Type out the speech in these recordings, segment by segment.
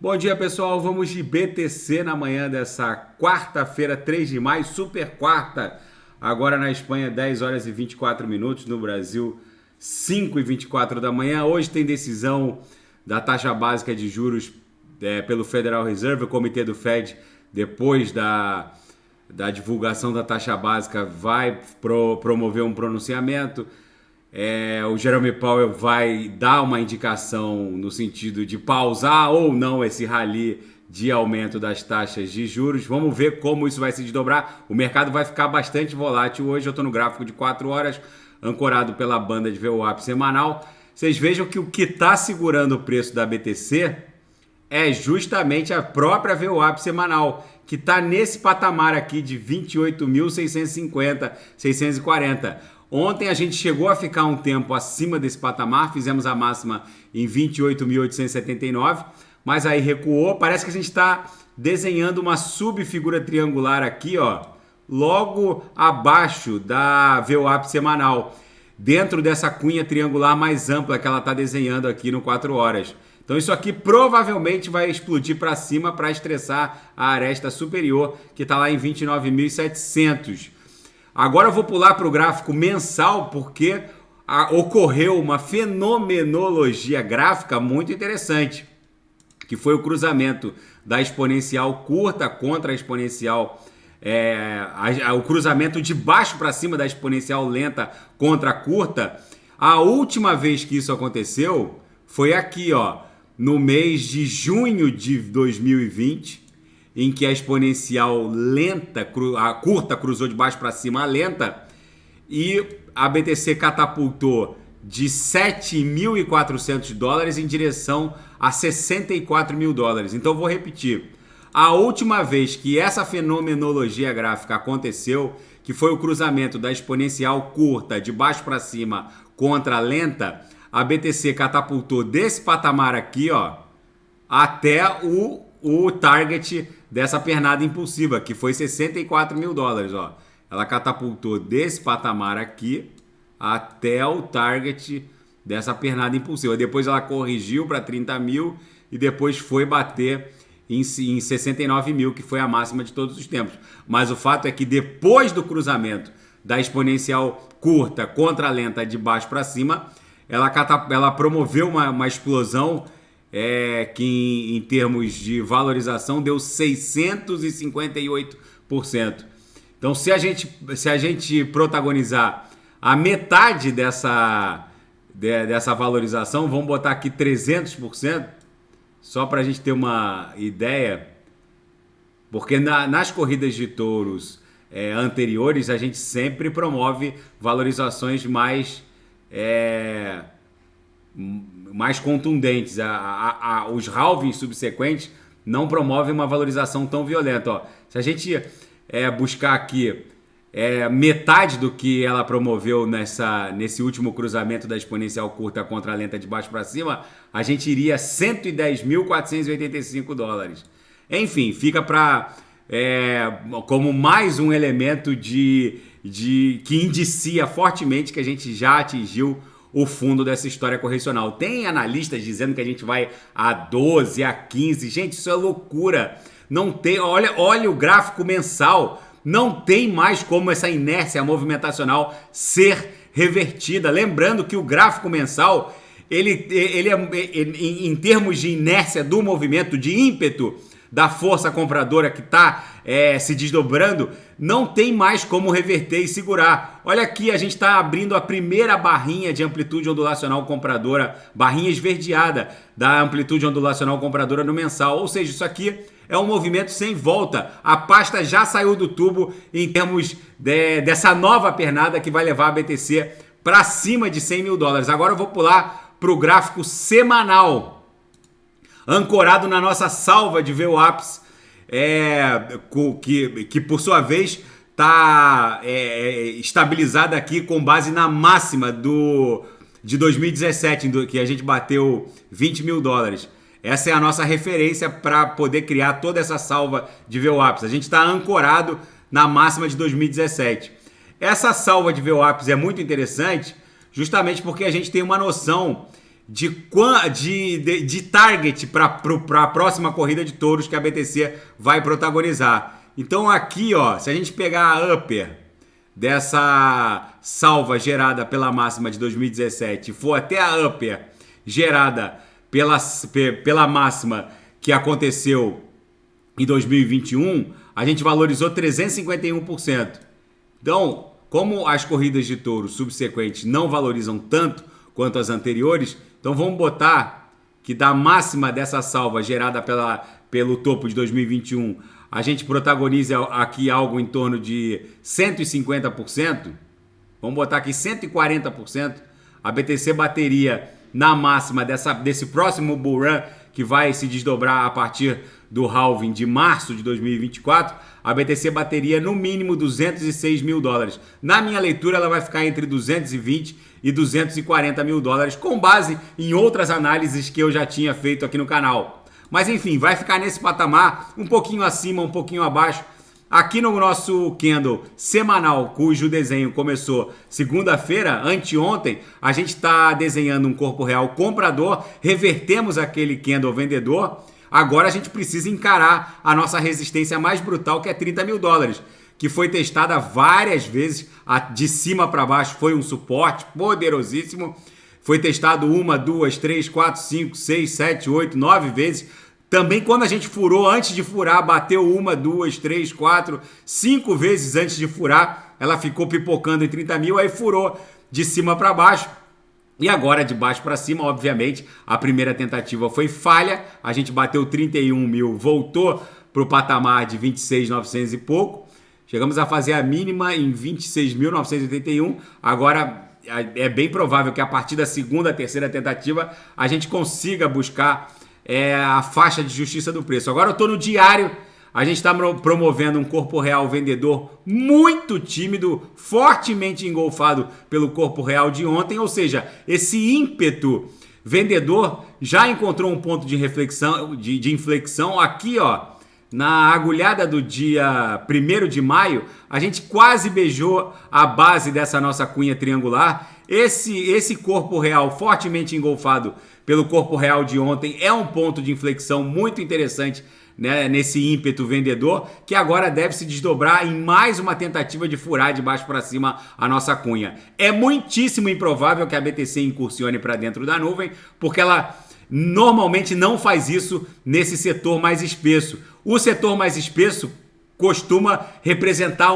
Bom dia, pessoal. Vamos de BTC na manhã dessa quarta-feira, 3 de maio, super quarta. Agora na Espanha, 10 horas e 24 minutos. No Brasil, 5 e 24 da manhã. Hoje tem decisão da taxa básica de juros pelo Federal Reserve. O comitê do Fed, depois da divulgação da taxa básica, vai promover um pronunciamento. O Jerome Powell vai dar uma indicação no sentido de pausar ou não esse rally de aumento das taxas de juros. Vamos ver como isso vai se desdobrar. O mercado vai ficar bastante volátil hoje. Eu estou no gráfico de 4 horas, ancorado pela banda de VWAP semanal. Vocês vejam que o que está segurando o preço da BTC é justamente a própria VWAP semanal, que está nesse patamar aqui de 28.650, 640. Ontem a gente chegou a ficar um tempo acima desse patamar, fizemos a máxima em 28.879, mas aí recuou. Parece que a gente está desenhando uma subfigura triangular aqui, ó, logo abaixo da VWAP semanal, dentro dessa cunha triangular mais ampla que ela está desenhando aqui no 4 horas. Então isso aqui provavelmente vai explodir para cima para estressar a aresta superior, que está lá em 29.700. Agora eu vou pular para o gráfico mensal porque ocorreu uma fenomenologia gráfica muito interessante, que foi o cruzamento da exponencial curta contra a exponencial, o cruzamento de baixo para cima da exponencial lenta contra a curta. A última vez que isso aconteceu foi aqui, ó, no mês de junho de 2020, em que a exponencial lenta, a curta cruzou de baixo para cima a lenta, e a BTC catapultou de 7.400 dólares em direção a 64 mil dólares. Então vou repetir. A última vez que essa fenomenologia gráfica aconteceu, que foi o cruzamento da exponencial curta de baixo para cima contra a lenta, a BTC catapultou desse patamar aqui, ó, até o target dessa pernada impulsiva, que foi 64 mil dólares. Ó. Ela catapultou desse patamar aqui até o target dessa pernada impulsiva. Depois ela corrigiu para 30 mil e depois foi bater em 69 mil, que foi a máxima de todos os tempos. Mas o fato é que depois do cruzamento da exponencial curta contra a lenta de baixo para cima, ela promoveu uma explosão que em termos de valorização deu 658%. Então se a gente protagonizar a metade dessa valorização, vamos botar aqui 300%, só para a gente ter uma ideia, porque nas corridas de touros anteriores a gente sempre promove valorizações mais contundentes. Os halvings subsequentes não promovem uma valorização tão violenta. Ó, se a gente buscar aqui metade do que ela promoveu nesse último cruzamento da exponencial curta contra a lenta de baixo para cima, a gente iria a 110.485 dólares. Enfim, fica como mais um elemento que indicia fortemente que a gente já atingiu o fundo dessa história correcional. Tem analistas dizendo que a gente vai a 12, a 15. Gente, isso é loucura. Não tem, olha o gráfico mensal. Não tem mais como essa inércia movimentacional ser revertida. Lembrando que o gráfico mensal, ele em termos de inércia do movimento, de ímpeto da força compradora que está se desdobrando, não tem mais como reverter e segurar. Olha aqui, a gente está abrindo a primeira barrinha de amplitude ondulacional compradora, barrinha esverdeada da amplitude ondulacional compradora no mensal. Ou seja, isso aqui é um movimento sem volta. A pasta já saiu do tubo em termos dessa nova pernada que vai levar a BTC para cima de 100 mil dólares. Agora eu vou pular para o gráfico semanal, ancorado na nossa salva de VWAPs, que por sua vez está estabilizada aqui com base na máxima de 2017, que a gente bateu 20 mil dólares. Essa é a nossa referência para poder criar toda essa salva de VWAPs. A gente está ancorado na máxima de 2017. Essa salva de VWAPs é muito interessante justamente porque a gente tem uma noção de target para a próxima corrida de touros que a BTC vai protagonizar. Então aqui, ó, se a gente pegar a upper dessa salva gerada pela máxima de 2017 e for até a upper gerada pela máxima que aconteceu em 2021, a gente valorizou 351%. Então, como as corridas de touro subsequentes não valorizam tanto quanto as anteriores, então vamos botar que da máxima dessa salva gerada pelo topo de 2021, a gente protagoniza aqui algo em torno de 150%. Vamos botar aqui 140%. A BTC bateria na máxima desse próximo bull run, que vai se desdobrar a partir do halving de março de 2024, a BTC bateria no mínimo 206 mil dólares. Na minha leitura, ela vai ficar entre 220 e 240 mil dólares, com base em outras análises que eu já tinha feito aqui no canal. Mas enfim, vai ficar nesse patamar, um pouquinho acima, um pouquinho abaixo. Aqui no nosso candle semanal, cujo desenho começou segunda-feira, anteontem, a gente está desenhando um corpo real comprador, revertemos aquele candle vendedor. Agora a gente precisa encarar a nossa resistência mais brutal, que é 30 mil dólares, que foi testada várias vezes, de cima para baixo foi um suporte poderosíssimo, foi testado 1, 2, 3, 4, 5, 6, 7, 8, 9 vezes. Também quando a gente furou, antes de furar, bateu 1, 2, 3, 4, 5 vezes antes de furar, ela ficou pipocando em 30 mil, aí furou de cima para baixo. E agora, de baixo para cima, obviamente, a primeira tentativa foi falha. A gente bateu 31 mil, voltou para o patamar de 26.900 e pouco. Chegamos a fazer a mínima em 26.981. Agora, é bem provável que a partir da segunda, terceira tentativa, a gente consiga buscar a faixa de justiça do preço. Agora eu estou no diário. A gente está promovendo um corpo real vendedor muito tímido, fortemente engolfado pelo corpo real de ontem, ou seja, esse ímpeto vendedor já encontrou um ponto de reflexão, de inflexão aqui, ó, na agulhada do dia 1º de maio, a gente quase beijou a base dessa nossa cunha triangular. Esse corpo real fortemente engolfado pelo corpo real de ontem é um ponto de inflexão muito interessante, né, nesse ímpeto vendedor, que agora deve se desdobrar em mais uma tentativa de furar de baixo para cima a nossa cunha. É muitíssimo improvável que a BTC incursione para dentro da nuvem, porque ela normalmente não faz isso nesse setor mais espesso. O setor mais espesso costuma representar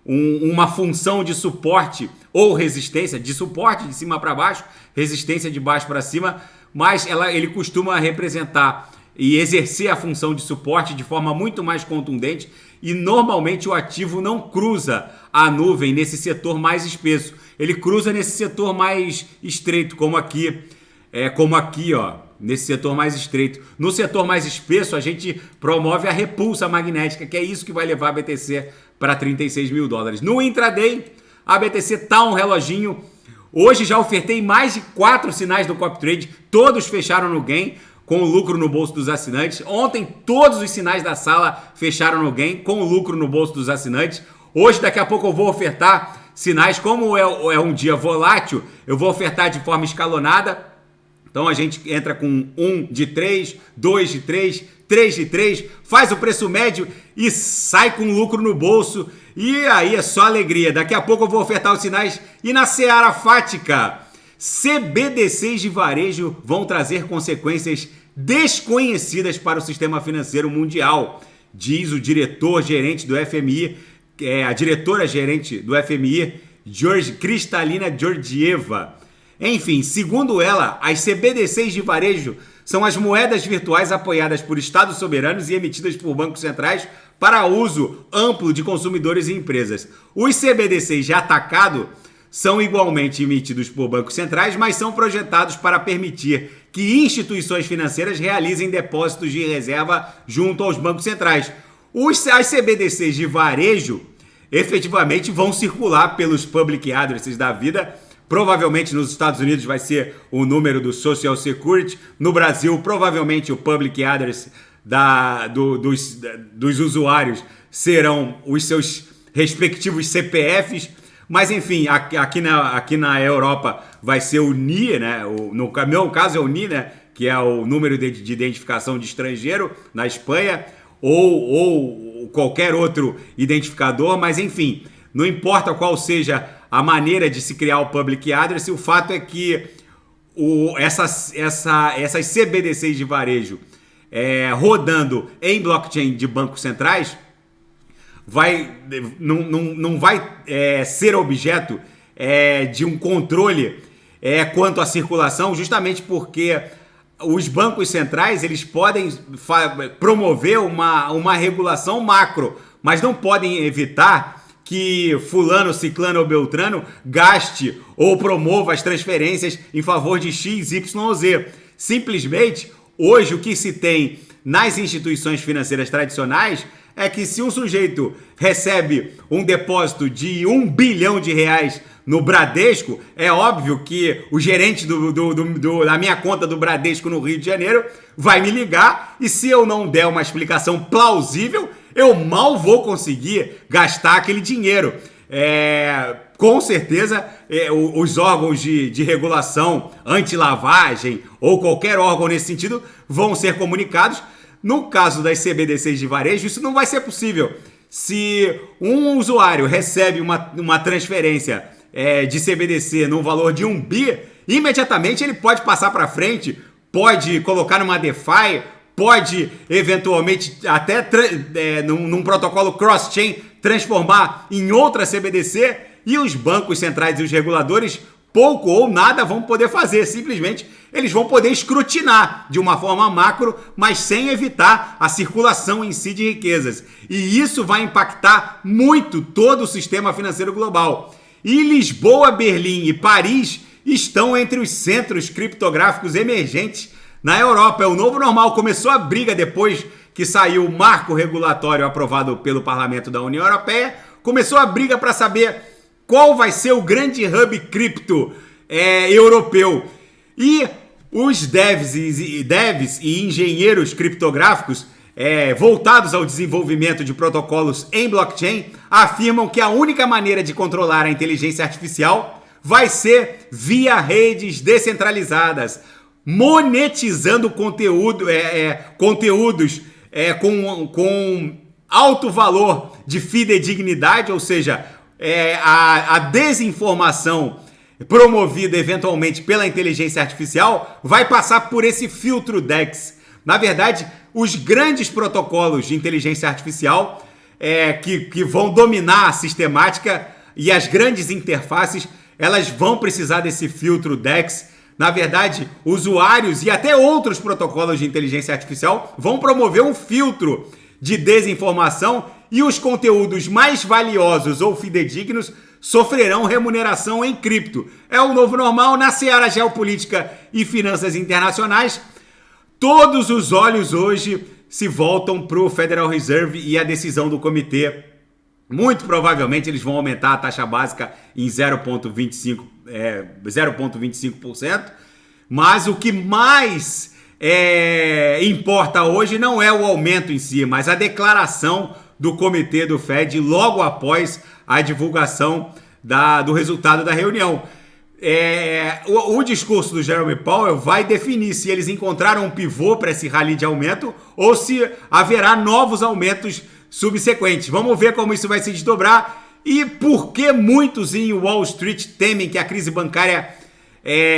uma função de suporte ou resistência, de suporte de cima para baixo, resistência de baixo para cima, mas ele costuma representar e exercer a função de suporte de forma muito mais contundente, e normalmente o ativo não cruza a nuvem nesse setor mais espesso, ele cruza nesse setor mais estreito, como aqui, ó, nesse setor mais estreito. No setor mais espesso, a gente promove a repulsa magnética, que é isso que vai levar a BTC para 36 mil dólares. No intraday, a BTC tá um reloginho. Hoje já ofertei mais de 4 sinais do Copy Trade, todos fecharam no gain, com lucro no bolso dos assinantes. Ontem, todos os sinais da sala fecharam no gain, com lucro no bolso dos assinantes. Hoje, daqui a pouco, eu vou ofertar sinais. Como é um dia volátil, eu vou ofertar de forma escalonada. Então, a gente entra com 1 de 3, 2 de 3, 3 de 3, faz o preço médio e sai com lucro no bolso. E aí é só alegria. Daqui a pouco eu vou ofertar os sinais. E na seara fática, CBDCs de varejo vão trazer consequências desconhecidas para o sistema financeiro mundial, diz o diretor-gerente do FMI, a diretora-gerente do FMI, Kristalina Georgieva. Enfim, segundo ela, as CBDCs de varejo são as moedas virtuais apoiadas por estados soberanos e emitidas por bancos centrais para uso amplo de consumidores e empresas. Os CBDCs de atacado são igualmente emitidos por bancos centrais, mas são projetados para permitir que instituições financeiras realizem depósitos de reserva junto aos bancos centrais. As CBDCs de varejo efetivamente vão circular pelos public addresses da vida. Provavelmente nos Estados Unidos vai ser o número do Social Security. No Brasil, provavelmente o public address dos usuários serão os seus respectivos CPFs. Mas enfim, aqui na Europa vai ser o NIE, né? No meu caso é o NIE, né? Que é o número de identificação de estrangeiro na Espanha, ou qualquer outro identificador, mas enfim, não importa qual seja a maneira de se criar o Public Address, o fato é que essas CBDCs de varejo rodando em blockchain de bancos centrais não vai ser objeto de um controle quanto à circulação, justamente porque os bancos centrais eles podem promover uma regulação macro, mas não podem evitar que fulano, ciclano ou beltrano gaste ou promova as transferências em favor de X, Y, Z. Simplesmente, hoje o que se tem nas instituições financeiras tradicionais é que se um sujeito recebe um depósito de R$1 bilhão no Bradesco, é óbvio que o gerente da minha conta do Bradesco no Rio de Janeiro vai me ligar e se eu não der uma explicação plausível, eu mal vou conseguir gastar aquele dinheiro. Com certeza, os órgãos de regulação anti-lavagem ou qualquer órgão nesse sentido vão ser comunicados. No caso das CBDCs de varejo, isso não vai ser possível. Se um usuário recebe uma transferência de CBDC no valor de 1 bi, imediatamente ele pode passar para frente, pode colocar numa DeFi, pode eventualmente até num protocolo cross-chain transformar em outra CBDC e os bancos centrais e os reguladores pouco ou nada vão poder fazer, simplesmente eles vão poder escrutinar de uma forma macro, mas sem evitar a circulação em si de riquezas. E isso vai impactar muito todo o sistema financeiro global. E Lisboa, Berlim e Paris estão entre os centros criptográficos emergentes na Europa. É o novo normal. Começou a briga depois que saiu o marco regulatório aprovado pelo Parlamento da União Europeia. Começou a briga para saber qual vai ser o grande hub cripto europeu. E os devs e engenheiros criptográficos voltados ao desenvolvimento de protocolos em blockchain afirmam que a única maneira de controlar a inteligência artificial vai ser via redes descentralizadas, monetizando conteúdos com alto valor de fidedignidade, ou seja, a desinformação promovida eventualmente pela inteligência artificial vai passar por esse filtro DEX. Na verdade, os grandes protocolos de inteligência artificial que vão dominar a sistemática e as grandes interfaces, elas vão precisar desse filtro DEX. Na verdade, usuários e até outros protocolos de inteligência artificial vão promover um filtro de desinformação e os conteúdos mais valiosos ou fidedignos sofrerão remuneração em cripto. É o novo normal na seara geopolítica e finanças internacionais. Todos os olhos hoje se voltam para o Federal Reserve e a decisão do comitê. Muito provavelmente eles vão aumentar a taxa básica em 0,25%. Mas o que mais importa hoje não é o aumento em si, mas a declaração do comitê do Fed logo após a divulgação do resultado da reunião. O discurso do Jerome Powell vai definir se eles encontraram um pivô para esse rally de aumento ou se haverá novos aumentos subsequentes. Vamos ver como isso vai se desdobrar e por que muitos em Wall Street temem que a crise bancária,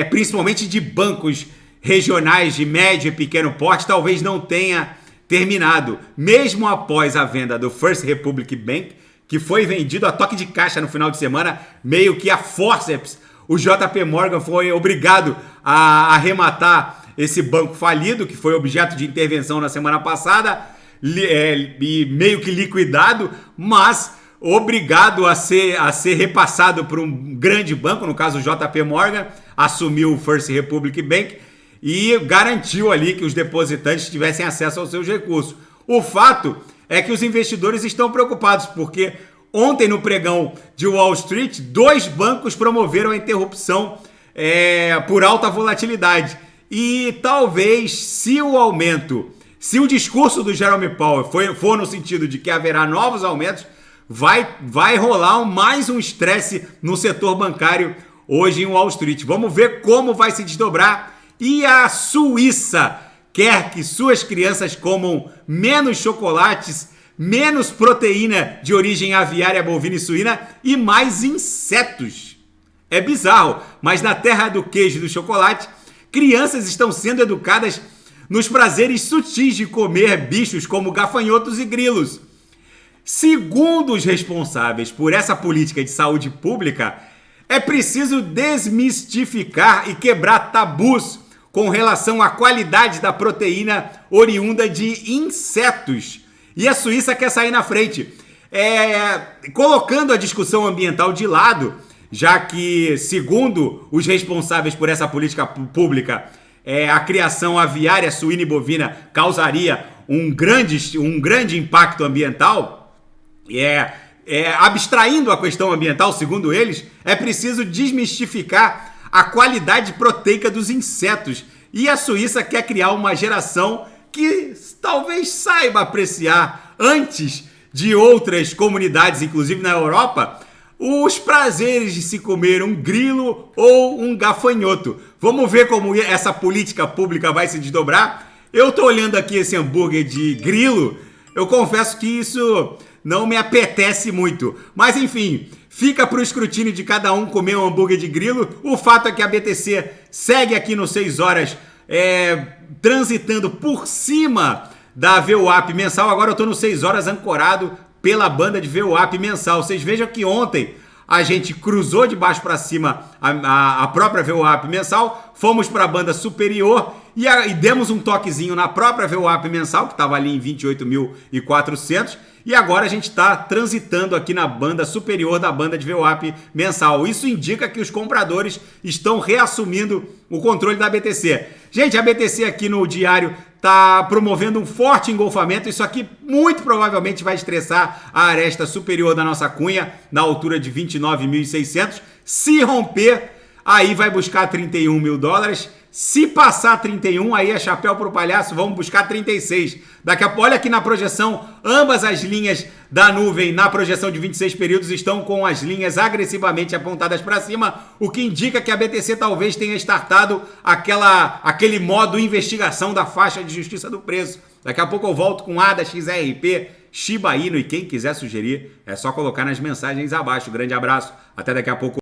principalmente de bancos regionais de médio e pequeno porte, talvez não tenha terminado, mesmo após a venda do First Republic Bank, que foi vendido a toque de caixa no final de semana, meio que a forceps. O JP Morgan foi obrigado a arrematar esse banco falido, que foi objeto de intervenção na semana passada, e meio que liquidado, mas obrigado a ser repassado por um grande banco, no caso o JP Morgan, assumiu o First Republic Bank e garantiu ali que os depositantes tivessem acesso aos seus recursos. O fato é que os investidores estão preocupados, porque ontem no pregão de Wall Street, 2 bancos promoveram a interrupção por alta volatilidade. E talvez, se o discurso do Jerome Powell for no sentido de que haverá novos aumentos, vai rolar mais um estresse no setor bancário hoje em Wall Street. Vamos ver como vai se desdobrar. E a Suíça quer que suas crianças comam menos chocolates, menos proteína de origem aviária, bovina e suína e mais insetos. É bizarro, mas na terra do queijo e do chocolate, crianças estão sendo educadas nos prazeres sutis de comer bichos como gafanhotos e grilos. Segundo os responsáveis por essa política de saúde pública, é preciso desmistificar e quebrar tabus com relação à qualidade da proteína oriunda de insetos. E a Suíça quer sair na frente, colocando a discussão ambiental de lado, já que, segundo os responsáveis por essa política pública, a criação aviária, suína e bovina causaria um grande impacto ambiental. Abstraindo a questão ambiental, segundo eles, é preciso desmistificar a qualidade proteica dos insetos. E a Suíça quer criar uma geração que talvez saiba apreciar, antes de outras comunidades, inclusive na Europa, os prazeres de se comer um grilo ou um gafanhoto. Vamos ver como essa política pública vai se desdobrar. Eu tô olhando aqui esse hambúrguer de grilo, eu confesso que isso não me apetece muito. Mas enfim, fica para o escrutínio de cada um comer um hambúrguer de grilo. O fato é que a BTC segue aqui no 6 horas, transitando por cima da VWAP mensal. Agora eu estou no 6 horas ancorado pela banda de VWAP mensal. Vocês vejam que ontem a gente cruzou de baixo para cima a própria VWAP mensal, fomos para a banda superior e demos um toquezinho na própria VWAP mensal, que estava ali em 28.400, e agora a gente está transitando aqui na banda superior da banda de VWAP mensal. Isso indica que os compradores estão reassumindo o controle da BTC. Gente, a BTC aqui no diário está promovendo um forte engolfamento. Isso aqui muito provavelmente vai estressar a aresta superior da nossa cunha, na altura de 29.600. Se romper, aí vai buscar 31 mil dólares. Se passar 31, aí é chapéu pro palhaço, vamos buscar 36. Daqui a pouco, olha aqui na projeção, ambas as linhas da nuvem na projeção de 26 períodos estão com as linhas agressivamente apontadas para cima, o que indica que a BTC talvez tenha startado aquele modo investigação da faixa de justiça do preço. Daqui a pouco eu volto com ADA, XRP, Shiba Inu, e quem quiser sugerir é só colocar nas mensagens abaixo. Grande abraço, até daqui a pouco.